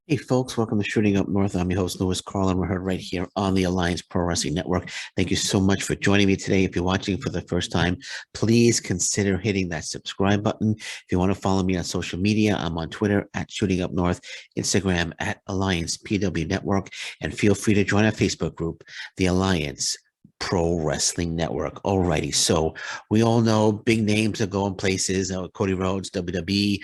Hey folks, welcome to Shooting Up North. I'm your host, Lewis Carlin. We're heard right here on the Alliance Pro Wrestling Network. Thank you so much for joining me today. If you're watching for the first time, please consider hitting that subscribe button. If you want to follow me on social media, I'm on Twitter at Shooting Up North, Instagram at Alliance PW Network, and feel free to join our Facebook group, the Alliance Pro Wrestling Network. Alrighty, so we all know big names are going places. Cody Rhodes, WWE.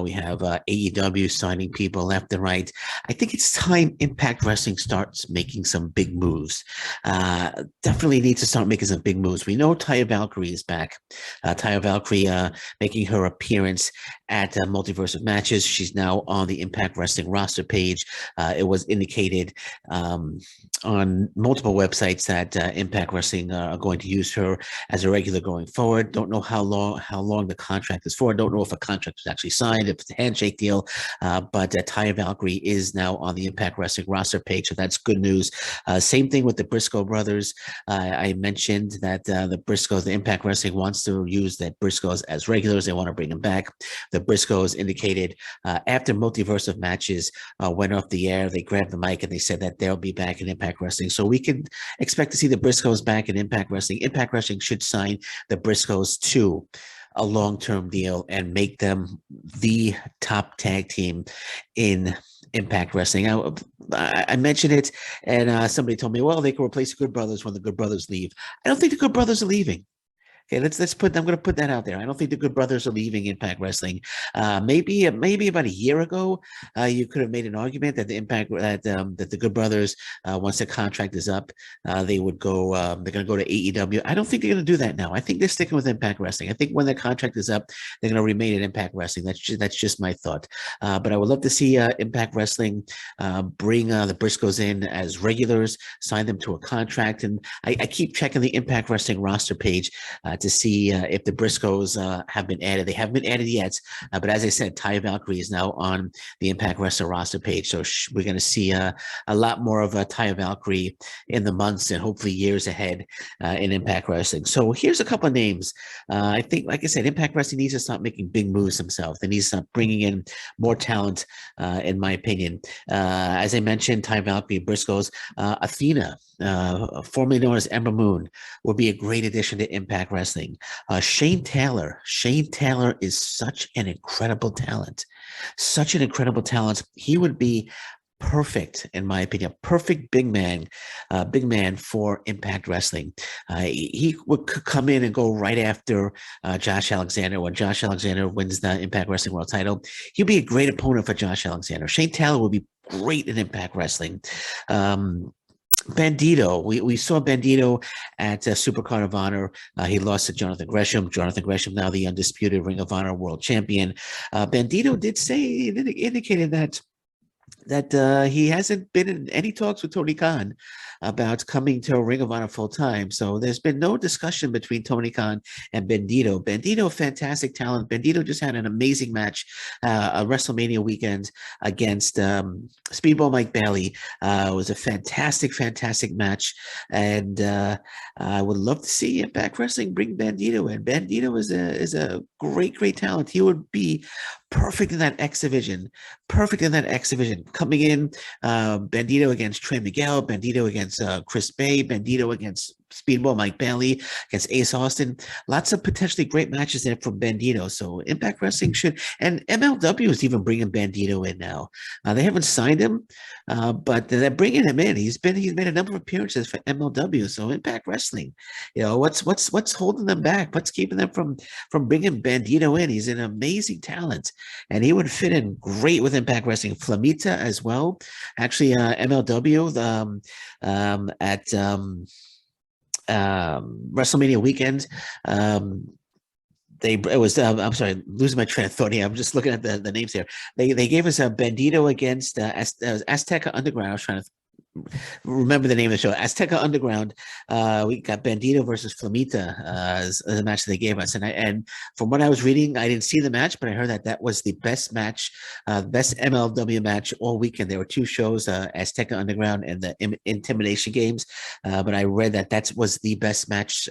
We have AEW signing people left and right. I think it's time Impact Wrestling starts making some big moves. Definitely need to start making some big moves. We know Taya Valkyrie is back. Taya Valkyrie making her appearance at Multiverse of Matches. She's now on the Impact Wrestling roster page. It was indicated on multiple websites that Impact Wrestling are going to use her as a regular going forward. Don't know how long the contract is for. Don't know if a contract was actually signed, if it's a handshake deal. But Taya Valkyrie is now on the Impact Wrestling roster page, so that's good news. Same thing with the Briscoe brothers. I mentioned that the Briscoes, the Impact Wrestling wants to use the Briscoes as regulars. They want to bring them back. The Briscoes indicated after Multiverse of Matches went off the air, they grabbed the mic and they said that they'll be back in Impact Wrestling. So we can expect to see the Briscoes back in Impact Wrestling. Impact Wrestling should sign the Briscoes to a long-term deal and make them the top tag team in Impact Wrestling. I mentioned it, and somebody told me, well, they can replace the Good Brothers when the Good Brothers leave. I don't think the Good Brothers are leaving. Okay, let's put. I'm going to put that out there. I don't think the Good Brothers are leaving Impact Wrestling. Maybe about a year ago, you could have made an argument that that the Good Brothers, once the contract is up, they would go. They're going to go to AEW. I don't think they're going to do that now. I think they're sticking with Impact Wrestling. I think when the contract is up, they're going to remain at Impact Wrestling. That's just my thought. But I would love to see Impact Wrestling bring the Briscoes in as regulars, sign them to a contract, and I keep checking the Impact Wrestling roster page to see if the Briscoes have been added. They haven't been added yet, but as I said, Taya Valkyrie is now on the Impact Wrestling roster page, so we're going to see a lot more of Taya Valkyrie in the months and hopefully years ahead in Impact Wrestling. So here's a couple of names. I think, like I said, Impact Wrestling needs to start making big moves themselves. They need to start bringing in more talent, in my opinion. As I mentioned, Taya Valkyrie, Briscoes, Athena, formerly known as Ember Moon, would be a great addition to Impact Wrestling. Shane Taylor. Shane Taylor is such an incredible talent. Such an incredible talent. He would be perfect, in my opinion, perfect big man for Impact Wrestling. He would come in and go right after Josh Alexander when Josh Alexander wins the Impact Wrestling World Title. He'd be a great opponent for Josh Alexander. Shane Taylor would be great in Impact Wrestling. Bandito, we saw Bandito at Supercard of Honor. He lost to Jonathan Gresham. Jonathan Gresham, now the undisputed Ring of Honor World Champion. Bandito did say, indicated that he hasn't been in any talks with Tony Khan about coming to Ring of Honor full time. So there's been no discussion between Tony Khan and Bandito. Bandito, fantastic talent. Bandito just had an amazing match, a WrestleMania weekend against Speedball Mike Bailey. It was a fantastic match, and I would love to see Impact Wrestling bring Bandito in. Bandito is a great talent. He would be perfect in that X division. Perfect in that X division. Coming in, Bandito against Trey Miguel, Bandito against Chris Bay, Bandito against Speedball Mike Bailey, against Ace Austin. Lots of potentially great matches there from Bandito. So Impact Wrestling should, and MLW is even bringing Bandito in now. They haven't signed him, but they're bringing him in. He's made a number of appearances for MLW. So Impact Wrestling, what's holding them back? What's keeping them from bringing Bandito in? He's an amazing talent, and he would fit in great with Impact Wrestling. Flamita as well. Actually, MLW at WrestleMania weekend. I'm sorry, losing my train of thought here. I'm just looking at the names here. They gave us a Bandito against Azteca Underground. I was trying to remember the name of the show. Azteca Underground. We got Bandito versus Flamita as a match that they gave us. And from what I was reading, I didn't see the match, but I heard that was the best match, best MLW match all weekend. There were two shows, Azteca Underground and the Intimidation Games. But I read that was the best match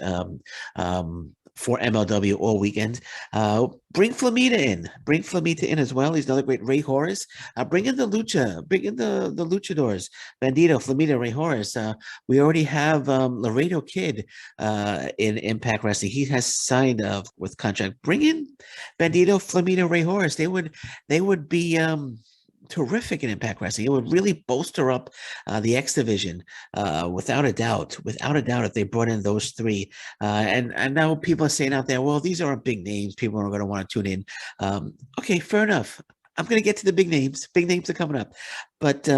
for MLW all weekend. Bring Flamita in. Bring Flamita in as well. He's another great Ray Horace. Bring in the Lucha. Bring in the Luchadors. Bandito, Flamita, Ray Horace. We already have Laredo Kid in Impact Wrestling. He has signed with contract. Bring in Bandito, Flamita, Ray Horace. They would be terrific in Impact Wrestling. It would really bolster up the X division, without a doubt. Without a doubt, if they brought in those three. And now people are saying out there, well, these aren't big names. People are going to want to tune in. Okay, fair enough. I'm going to get to the big names. Big names are coming up. But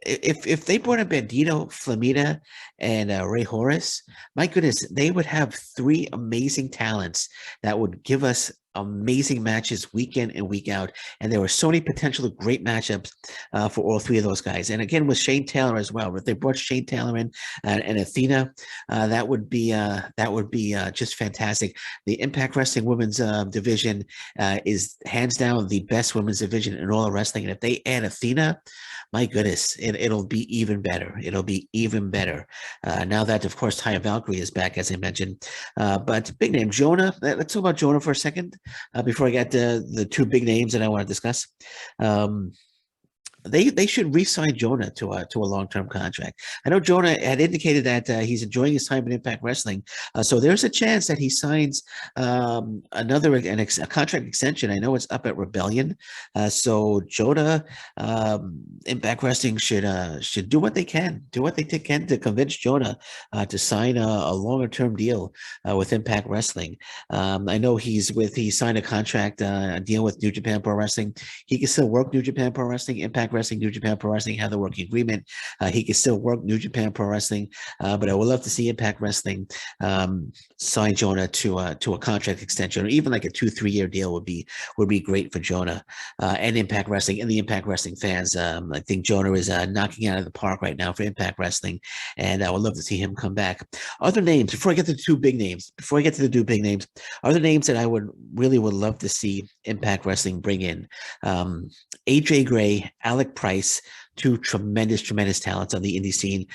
if they brought in Bandito, Flamita, and Ray Horace, my goodness, they would have three amazing talents that would give us amazing matches week in and week out. And there were so many potential great matchups for all three of those guys. And again, with Shane Taylor as well. If they brought Shane Taylor in and Athena, that would be just fantastic. The Impact Wrestling Women's Division is hands down the best women's division in all of wrestling. And if they add Athena, my goodness, it'll be even better. It'll be even better. Now that, of course, Taya Valkyrie is back, as I mentioned. But big name, Jonah. Let's talk about Jonah for a second before I get to the two big names that I want to discuss. They should re-sign Jonah to a long-term contract. I know Jonah had indicated that he's enjoying his time in Impact Wrestling, so there's a chance that he signs a contract extension. I know it's up at Rebellion, so Jonah, Impact Wrestling should do what they can, to convince Jonah to sign a longer-term deal with Impact Wrestling. I know he signed a contract deal with New Japan Pro Wrestling. He can still work New Japan Pro Wrestling, Impact Wrestling, New Japan Pro Wrestling have the working agreement. He can still work New Japan Pro Wrestling, but I would love to see Impact Wrestling sign Jonah to a contract extension, or even like a 2-3 year deal would be great for Jonah and Impact Wrestling and the Impact Wrestling fans. I think Jonah is knocking out of the park right now for Impact Wrestling, and I would love to see him come back. Other names before I get to the two big names. Other names that I would love to see Impact Wrestling bring in. AJ Gray, Alec Price, two tremendous talents on the indie scene.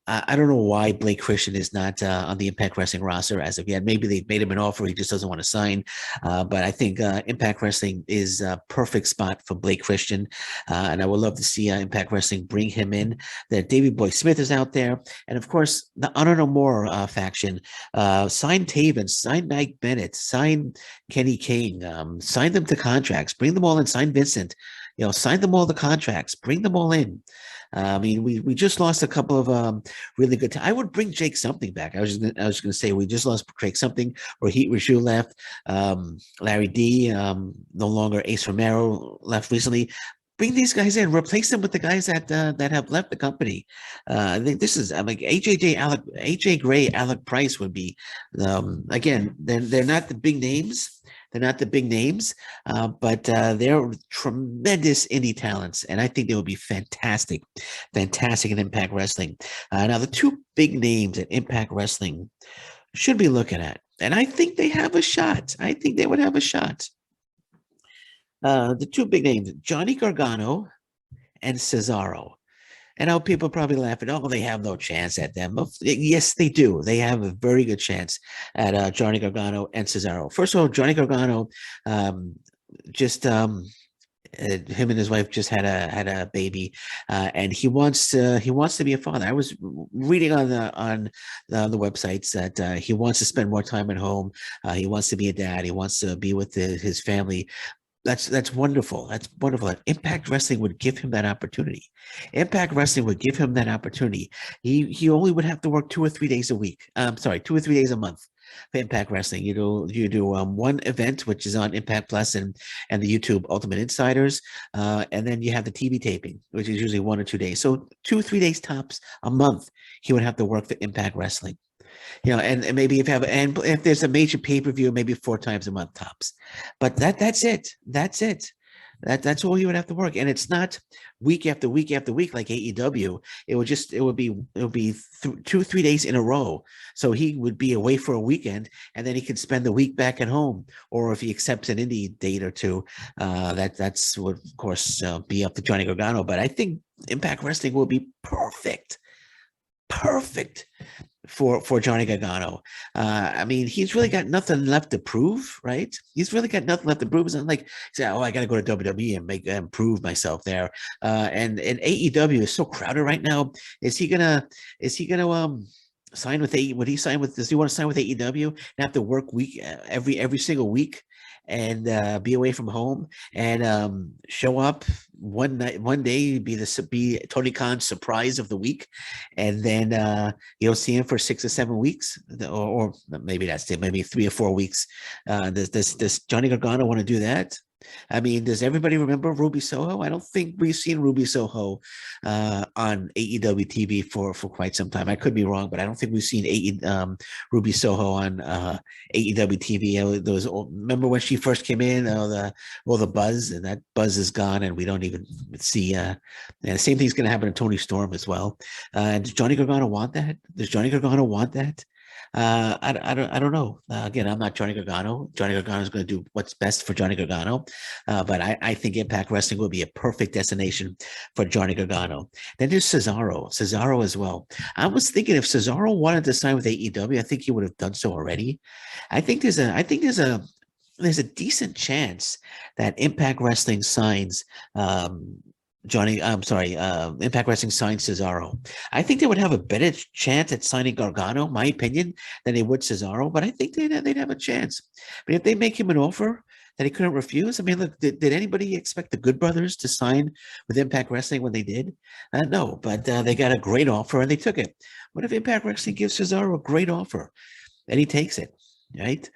I don't know why Blake Christian is not on the Impact Wrestling roster as of yet. Maybe they've made him an offer. He just doesn't want to sign. But I think Impact Wrestling is a perfect spot for Blake Christian. And I would love to see Impact Wrestling bring him in. That Davey Boy Smith is out there. And of course, the Honor No More faction. Sign Taven, sign Mike Bennett, sign Kenny King, sign them to contracts, bring them all in, sign Vincent. Sign them all the contracts, bring them all in. I mean, we just lost a couple of really good. I would bring Jake Something back. I was going to say we just lost Jake Something, or Heat Raju left. Larry D, no longer. Ace Romero left recently. Bring these guys in, replace them with the guys that have left the company. I think this is AJ Gray, Alec Price would be. Again, they're not the big names. They're not the big names, but they're tremendous indie talents, and I think they would be fantastic in Impact Wrestling. Now, the two big names that Impact Wrestling should be looking at, and I think they have a shot. I think they would have a shot. The two big names, Johnny Gargano and Cesaro. And now people probably laughing, oh, they have no chance at them. Yes, they do. They have a very good chance at Johnny Gargano and Cesaro. First of all, Johnny Gargano, him and his wife just had a baby, and he wants to be a father. I was reading on the websites that he wants to spend more time at home. He wants to be a dad. He wants to be with his family. That's wonderful. That's wonderful. Impact Wrestling would give him that opportunity. Impact Wrestling would give him that opportunity. He only would have to work 2 or 3 days a week. 2 or 3 days a month for Impact Wrestling. You do one event, which is on Impact Plus and the YouTube Ultimate Insiders, and then you have the TV taping, which is usually 1 or 2 days. So 2 or 3 days tops a month, he would have to work for Impact Wrestling. And maybe if there's a major pay-per-view, maybe 4 times a month tops. But that's it. That's all you would have to work. And it's not week after week after week like AEW. It would be 2 or 3 days in a row. So he would be away for a weekend, and then he could spend the week back at home. Or if he accepts an indie date or two, that's would of course be up to Johnny Gargano. But I think Impact Wrestling will be perfect for Johnny Gargano. I mean, he's really got nothing left to prove, right? He's really got nothing left to prove. It's not like say, oh, I got to go to WWE and make and prove myself there. And AEW is so crowded right now. Is he gonna sign with AE? Would he sign with? Does he want to sign with AEW and have to work week every single week? And be away from home and show up one night, one day, be Tony Khan's surprise of the week, and then you don't see him for 6 or 7 weeks, or maybe that's it, maybe 3 or 4 weeks. Does Johnny Gargano want to do that? I mean, does everybody remember Ruby Soho? I don't think we've seen Ruby Soho on AEW TV for quite some time. I could be wrong, but I don't think we've seen Ruby Soho on AEW TV. Those remember when she first came in, all the buzz, and that buzz is gone, and we don't even see. And the same thing's going to happen to Tony Storm as well. Does Johnny Gargano want that? Does Johnny Gargano want that? I don't know. Again, I'm not Johnny Gargano. Johnny Gargano is going to do what's best for Johnny Gargano, but I think Impact Wrestling will be a perfect destination for Johnny Gargano. Then there's Cesaro as well. I was thinking if Cesaro wanted to sign with AEW, I think he would have done so already. I think there's a decent chance that Impact Wrestling signs Impact Wrestling signed Cesaro. I think they would have a better chance at signing Gargano, my opinion, than they would Cesaro, but I think they'd have a chance. But if they make him an offer that he couldn't refuse, I mean, look, did anybody expect the Good Brothers to sign with Impact Wrestling when they did? No, but they got a great offer and they took it. What if Impact Wrestling gives Cesaro a great offer and he takes it, right?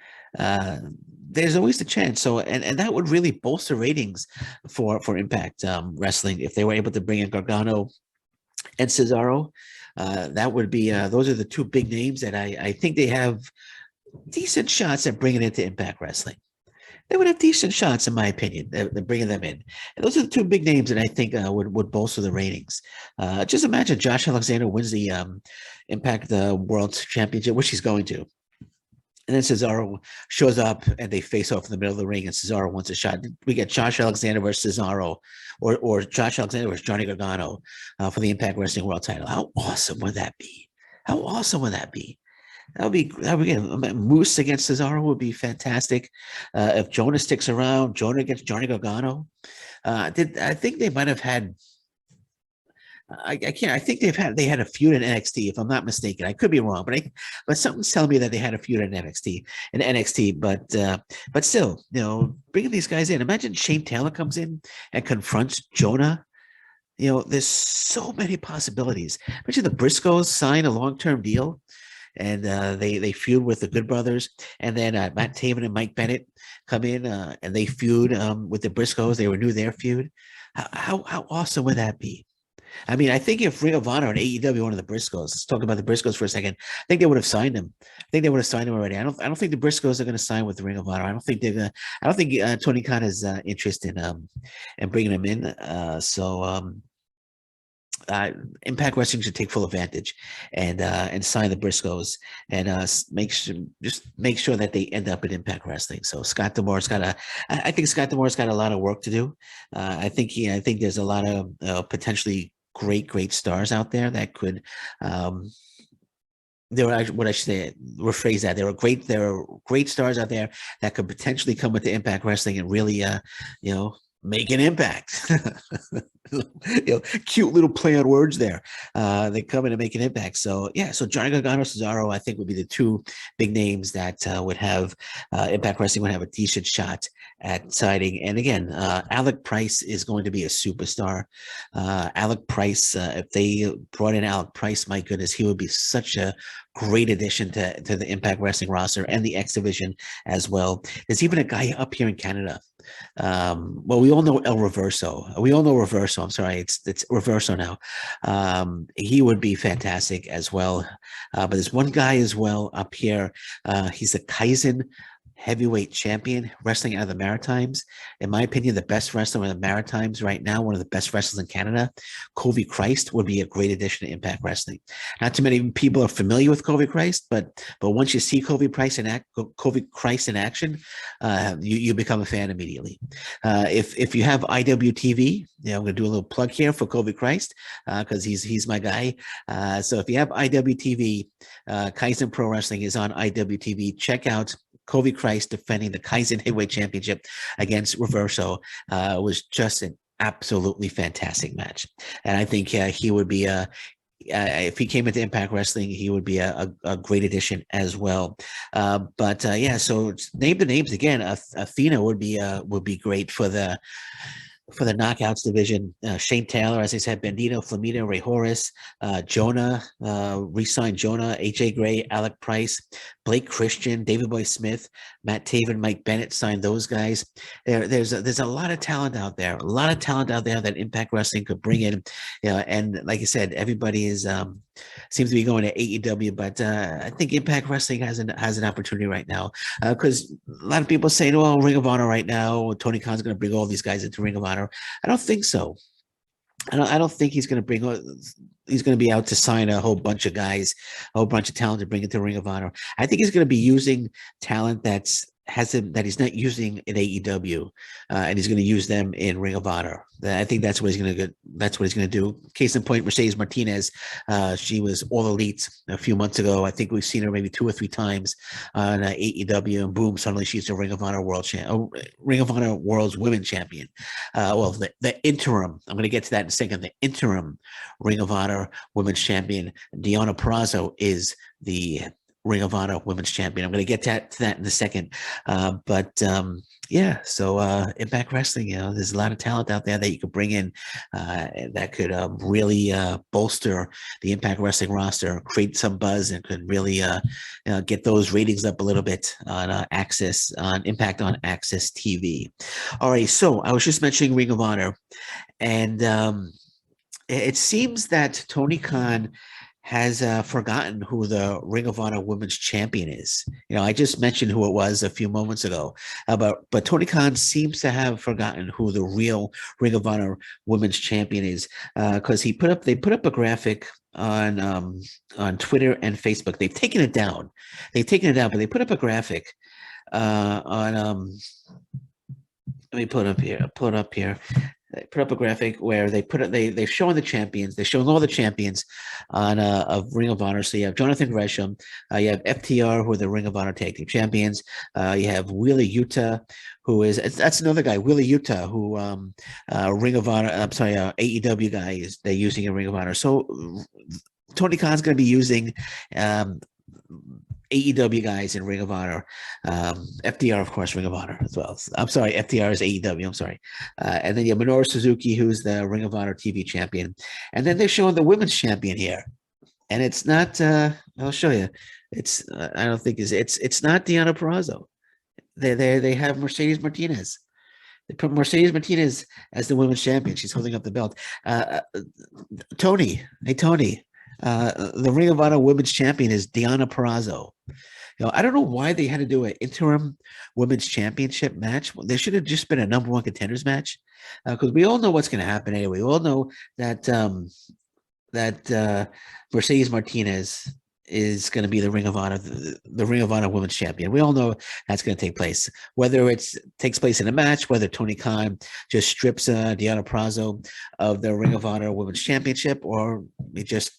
There's always the chance. So, and that would really bolster ratings for Impact Wrestling if they were able to bring in Gargano and Cesaro. That would be those are the two big names that I think they have decent shots at bringing into Impact Wrestling. They would have decent shots, in my opinion, bringing them in. And those are the two big names that I think would bolster the ratings. Just imagine Josh Alexander wins the Impact World Championship, which he's going to. And then Cesaro shows up and they face off in the middle of the ring and Cesaro wants a shot. We get Josh Alexander versus Cesaro or Josh Alexander versus Johnny Gargano for the Impact Wrestling World title. How awesome would that be? How awesome would that be? That would be Moose against Cesaro would be fantastic. If Jonah sticks around, Jonah against Johnny Gargano. I think they might have had I can't. I think they had a feud in NXT, if I'm not mistaken. I could be wrong, but something's telling me that they had a feud in NXT. But still, bringing these guys in. Imagine Shane Taylor comes in and confronts Jonah. There's so many possibilities. Imagine the Briscoes sign a long-term deal, and they feud with the Good Brothers, and then Matt Taven and Mike Bennett come in and they feud with the Briscoes. They renew their feud. How awesome would that be? I mean, I think if Ring of Honor and AEW wanted the Briscoes, let's talk about the Briscoes for a second. I think they would have signed him. I think they would have signed him already. I don't think the Briscoes are going to sign with the Ring of Honor. I don't think Tony Khan is interested in bringing him in. Impact Wrestling should take full advantage and sign the Briscoes and make sure that they end up in Impact Wrestling. So Scott D'Amore's I think Scott D'Amore's got a lot of work to do. I think there's a lot of potentially great stars out there that could there are what I should say, rephrase that. There are great stars out there that could potentially come into Impact Wrestling and really make an impact. Cute little play on words there. They come in and make an impact. So Johnny Gargano, Cesaro, I think would be the two big names that would have Impact Wrestling would have a decent shot at signing. And again, Alec Price is going to be a superstar. Alec Price, if they brought in Alec Price, my goodness, he would be such a great addition to the Impact Wrestling roster and the X Division as well. There's even a guy up here in Canada. We all know El Reverso. We all know Reverso. I'm sorry, it's Reverso now. He would be fantastic as well. But there's one guy as well up here. He's a Kaizen heavyweight champion wrestling out of the Maritimes. In my opinion, the best wrestler in the Maritimes right now, one of the best wrestlers in Canada, Cody Christ, would be a great addition to Impact Wrestling. Not too many people are familiar with Cody Christ, but once you see Cody Christ in action, you become a fan immediately. If you have IWTV, I'm going to do a little plug here for Cody Christ because he's my guy. So if you have IWTV, Kaizen Pro Wrestling is on IWTV. Check out Cody Christ defending the Kaizen Heavyweight Championship against Reverso. Was just an absolutely fantastic match, and I think he would be if he came into Impact Wrestling, he would be a great addition as well. But so name the names again. Athena would be great for the Knockouts division. Shane Taylor, as I said, Bandito, Flamita, Ray Horace, Jonah, re-signed Jonah, AJ Gray, Alec Price, Blake Christian, David Boy Smith, Matt Taven, Mike Bennett signed those guys. There's a lot of talent out there, that Impact Wrestling could bring in. And like I said, everybody is seems to be going to AEW, but I think Impact Wrestling has an opportunity right now because a lot of people say, well, Ring of Honor right now, Tony Khan's going to bring all these guys into Ring of Honor. I don't think so. I don't think he's going to be out to sign a whole bunch of guys, a whole bunch of talent to bring into Ring of Honor. I think he's going to be using talent that he's not using in AEW, and he's going to use them in Ring of Honor. I think that's what he's going to do. Case in point, Mercedes Martinez. She was All Elite a few months ago. I think we've seen her maybe 2 or 3 times on AEW, and boom, suddenly she's a Ring of Honor World's Women's Champion. Well, the interim. I'm going to get to that in a second. The interim Ring of Honor Women's Champion, Deonna Purrazzo, is the Ring of Honor Women's Champion. I'm going to get to that in a second. So Impact Wrestling, there's a lot of talent out there that you could bring in that could really bolster the Impact Wrestling roster, create some buzz, and could really get those ratings up a little bit on Impact on Access TV. All right, so I was just mentioning Ring of Honor, and it seems that Tony Khan has forgotten who the Ring of Honor Women's Champion is. I just mentioned who it was a few moments ago, but Tony Khan seems to have forgotten who the real Ring of Honor Women's Champion is, because they put up a graphic on Twitter and Facebook. They've taken it down, but they put up a graphic on. Let me pull it up here. They put up a graphic where they've shown the champions. They're showing all the champions on of Ring of Honor. So you have Jonathan Gresham, you have FTR, who are the Ring of Honor Tag Team Champions. You have Wheeler Yuta, that's another guy, Wheeler Yuta, who Ring of Honor. I'm sorry, AEW guy they're using in Ring of Honor. So Tony Khan's going to be using AEW guys in Ring of Honor. FDR, of course, Ring of Honor as well. I'm sorry, FDR is AEW. I'm sorry. And then you have Minoru Suzuki, who's the Ring of Honor TV champion. And then they're showing the women's champion here. And it's not, I'll show you. I don't think it's not Deonna Purrazzo. They have Mercedes Martinez. They put Mercedes Martinez as the women's champion. She's holding up the belt. Tony. Hey, Tony. The Ring of Honor Women's Champion is Deonna Purrazzo. I don't know why they had to do an interim Women's Championship match. There should have just been a number 1 contenders match, because we all know what's going to happen anyway. We all know that Mercedes Martinez is going to be the Ring of Honor Women's Champion. We all know that's going to take place. Whether it takes place in a match, whether Tony Khan just strips Deonna Purrazzo of the Ring of Honor Women's Championship, or it just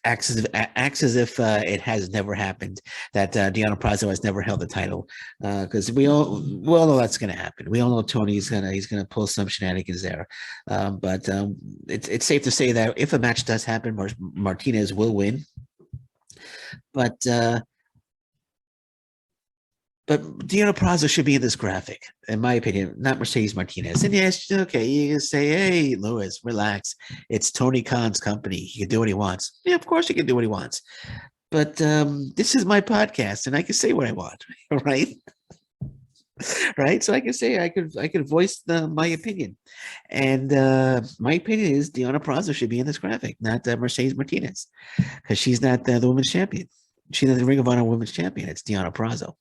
acts as if it has never happened, that Deonna Purrazzo has never held the title, because we all know that's going to happen. We all know Tony's he's gonna pull some shenanigans there, but it's safe to say that if a match does happen, Martinez will win, but Deonna Purrazzo should be in this graphic, in my opinion, not Mercedes Martinez. And yes, okay, you can say, hey, Lewis, relax. It's Tony Khan's company. He can do what he wants. Yeah, of course he can do what he wants. But this is my podcast, and I can say what I want, right? Right? So I can say, I could voice my opinion. And my opinion is Deonna Purrazzo should be in this graphic, not Mercedes Martinez, because she's not the women's champion. She's not the Ring of Honor Women's Champion. It's Deonna Purrazzo.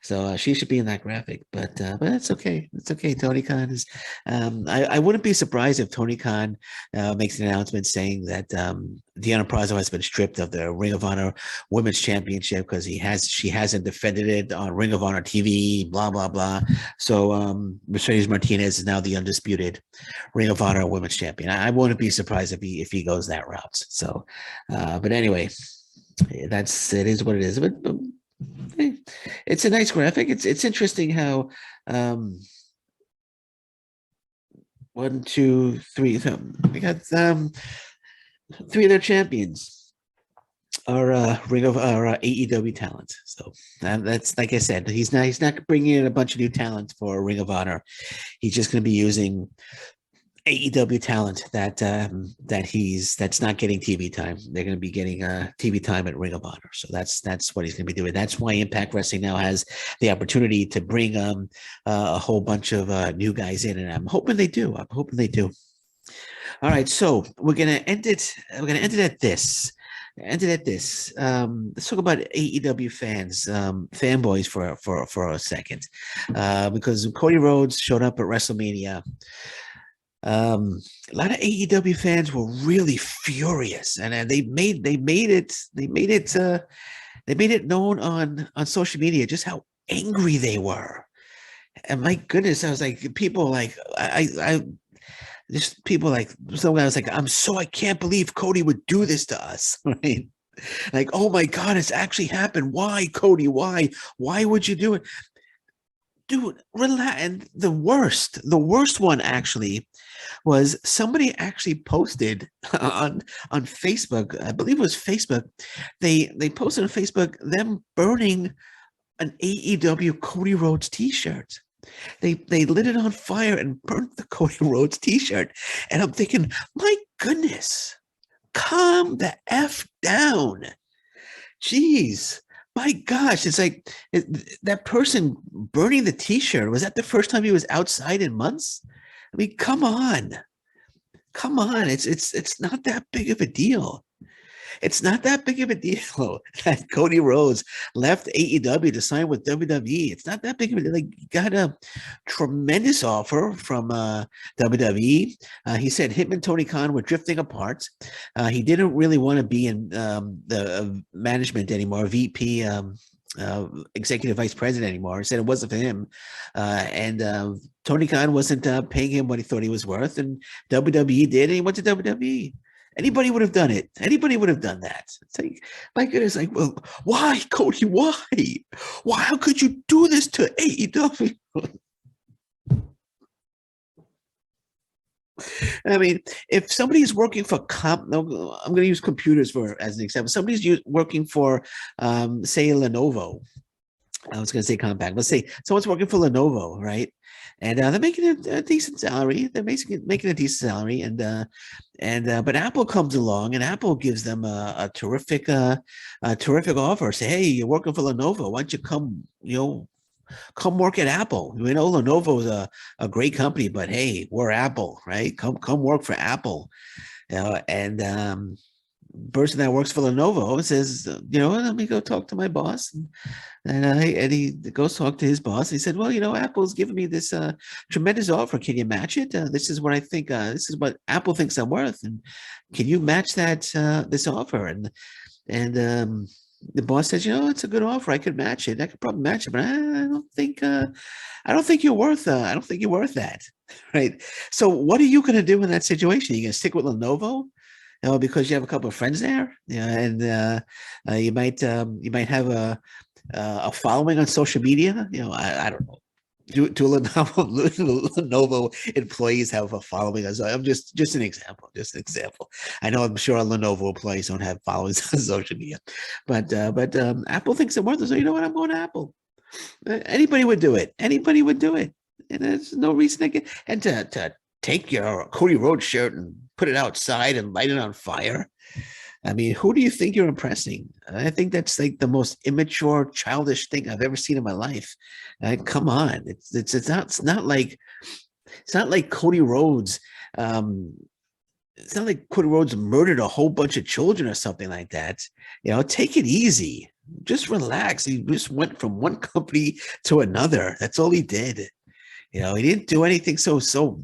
So she should be in that graphic, but it's okay. It's okay. Tony Khan is. I wouldn't be surprised if Tony Khan makes an announcement saying that Deanna Prazo has been stripped of the Ring of Honor Women's Championship because she hasn't defended it on Ring of Honor TV. Blah blah blah. So Mercedes Martinez is now the undisputed Ring of Honor Women's Champion. I wouldn't be surprised if he goes that route. So, but anyway, it is what it is. But hey, it's a nice graphic. It's interesting how one, two, three. We got three of their champions are Ring of AEW talent. So that's like I said, he's not bringing in a bunch of new talent for Ring of Honor. He's just going to be using AEW talent that's not getting TV time. They're going to be getting TV time at Ring of Honor. So that's what he's going to be doing. That's why Impact Wrestling now has the opportunity to bring a whole bunch of new guys in, and I'm hoping they do. All right, so we're going to end it. We're going to end it at this. Let's talk about AEW fans, fanboys for a second, because Cody Rhodes showed up at WrestleMania. A lot of AEW fans were really furious, and they made it known on social media just how angry they were. And my goodness, I was like, people like some guy was like, I can't believe Cody would do this to us, right? Like, oh my God, it's actually happened. Why, Cody? Why would you do it? Dude, relax. And the worst one actually was somebody actually posted on Facebook. I believe it was Facebook. They posted on Facebook them burning an AEW Cody Rhodes t-shirt. They lit it on fire and burnt the Cody Rhodes t-shirt. And I'm thinking, my goodness, calm the F down. Jeez. My gosh, it's like that person burning the t-shirt. Was that the first time he was outside in months? I mean, come on. It's not that big of a deal. It's not that big of a deal that Cody Rhodes left AEW to sign with WWE. It's not that big of a deal. Like, got a tremendous offer from WWE. He said him and Tony Khan were drifting apart. He didn't really want to be in the management anymore, VP, executive vice president anymore. He said it wasn't for him. And Tony Khan wasn't paying him what he thought he was worth. And WWE did, and he went to WWE. Anybody would have done it. Anybody would have done that. It's like, my goodness, like, well, why, Cody? Why? How could you do this to AEW? I mean, if somebody's working for I'm going to use computers as an example. Somebody's working for, say, Lenovo. I was going to say Compaq. Let's say someone's working for Lenovo, right? And they're making a decent salary. They're basically making a decent salary, but Apple comes along and Apple gives them a terrific offer. Say, hey, you're working for Lenovo. Why don't you come work at Apple? We know Lenovo is a great company, but hey, we're Apple, right? Come work for Apple. And person that works for Lenovo says, let me go talk to my boss. And he goes talk to his boss. He said, well, Apple's giving me this tremendous offer. Can you match it? This is what I think. This is what Apple thinks I'm worth. And can you match that this offer? And the boss says, it's a good offer. I could match it. I could probably match it, but I don't think you're worth. I don't think you're worth that, right? So what are you going to do in that situation? Are you going to stick with Lenovo? Because you have a couple of friends there, and you might have a following on social media. I don't know. Do Lenovo employees have a following? I'm just an example. I know, I'm sure Lenovo employees don't have followings on social media, but Apple thinks they're worth it. So you know what? I'm going to Apple. Anybody would do it. And there's no reason to take your Cody Rhodes shirt and put it outside and light it on fire. I mean, who do you think you're impressing? I think that's like the most immature, childish thing I've ever seen in my life. Come on, it's not like Cody Rhodes. It's not like Cody Rhodes murdered a whole bunch of children or something like that. Take it easy. Just relax. He just went from one company to another. That's all he did. He didn't do anything so so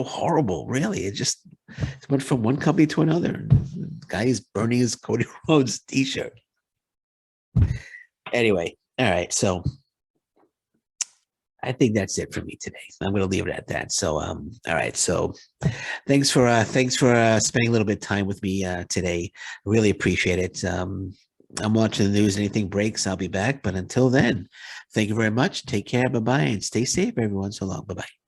horrible, really. It just went from one company to another. The guy is burning his Cody Rhodes t-shirt. Anyway, all right. So I think that's it for me today. I'm going to leave it at that. So, all right. So, thanks for spending a little bit of time with me today. Really appreciate it. I'm watching the news. Anything breaks, I'll be back. But until then, thank you very much. Take care. Bye bye, and stay safe, everyone. So long. Bye bye.